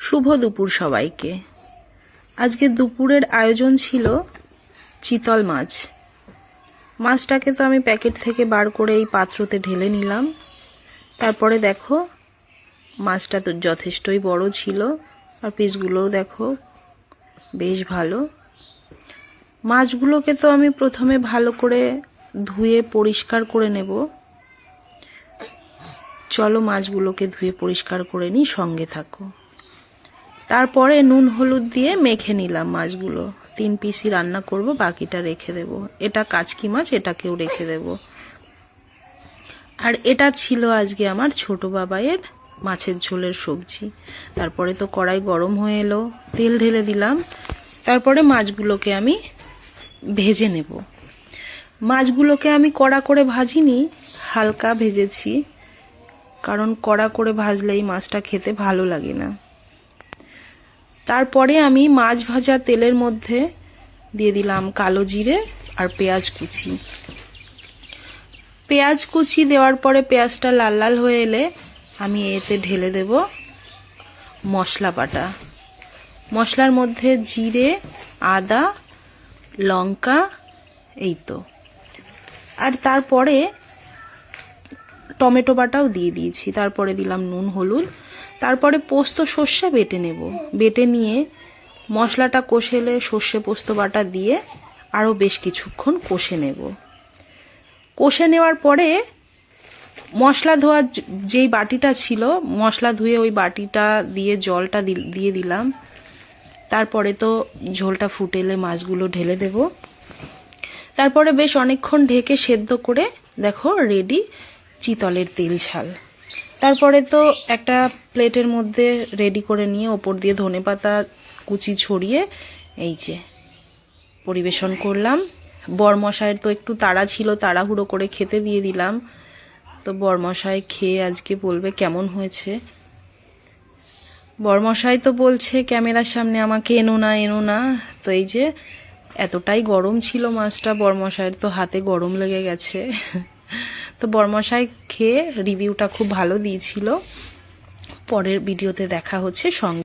শুভ দুপুর সবাইকে। আজকে দুপুরের আয়োজন ছিল চিতল মাছ। মাছটাকে তো আমি প্যাকেট থেকে বার করে এই পাত্রতে ঢেলে নিলাম। তারপরে দেখো মাছটা তো যথেষ্টই বড় ছিল, আর পিসগুলোও দেখো বেশ ভালো। মাছগুলোকে তো আমি প্রথমে ভালো করে ধুয়ে পরিষ্কার করে নেব। চলো মাছগুলোকে ধুয়ে পরিষ্কার করে নিই, সঙ্গে থাকো। তারপরে নুন হলুদ দিয়ে মেখে নিলাম মাছগুলো। 3 পিসই রান্না করব, বাকিটা রেখে দেব। এটা কাচকি মাছ, এটাকেও রেখে দেব। আর এটা ছিল আজকে আমার ছোট বাবাইয়ের মাছের ঝোলের সবজি। তারপরে তো কড়াই গরম হয়ে এলো, তেল ঢেলে দিলাম। তারপরে মাছগুলোকে আমি ভেজে নেব। মাছগুলোকে আমি কড়া করে ভাজিনি, হালকা ভেজেছি, কারণ কড়া করে ভাজলেই মাছটা খেতে ভালো লাগে না। তারপরে আমি মাছ ভাজা তেলের মধ্যে দিয়ে দিলাম কালো জিরে আর পেঁয়াজ কুচি। পেঁয়াজ কুচি দেওয়ার পরে পেঁয়াজটা লাল লাল হয়ে এলে আমি এতে ঢেলে দেব মশলা বাটা। মশলার মধ্যে জিরে, আদা, লঙ্কা, এই তো। আর তারপরে টমেটো বাটাও দিয়ে দিয়েছি। তারপরে দিলাম নুন হলুদ। তারপরে পোস্ত সর্ষে বেটে নেব। বেটে নিয়ে মশলাটা কষেলে সর্ষে পোস্ত বাটা দিয়ে আরও বেশ কিছুক্ষণ কষে নেব। কষে নেওয়ার পরে মশলা ধোয়ার যেই বাটিটা ছিল, মশলা ধুয়ে ওই বাটিটা দিয়ে জলটা দিয়ে দিলাম। তারপরে তো ঝোলটা ফুটেলে মাছগুলো ঢেলে দেব। তারপরে বেশ অনেকক্ষণ ঢেকে সেদ্ধ করে দেখো রেডি চিতলের তেল ঝাল। তারপরে তো একটা প্লেটের মধ্যে রেডি করে নিয়ে ওপর দিয়ে ধনেপাতা কুচি ছড়িয়ে এই যে পরিবেশন করলাম। বরমশাইয়ের তো একটু তাড়া ছিল, তাড়াহুড়ো করে খেতে দিয়ে দিলাম। তো বরমশাই খেয়ে আজকে বলবে কেমন হয়েছে। বরমশাই তো বলছে ক্যামেরার সামনে আমাকে এনো না এনো না। তো এই যে এতটাই গরম ছিল মাছটা, বরমশাইয়ের তো হাতে গরম লেগে গেছে। তো বরমশাই খেয়ে রিভিউটা খুব ভালো দিয়েছিল। পরের ভিডিওতে দেখা হচ্ছে, সঙ্গে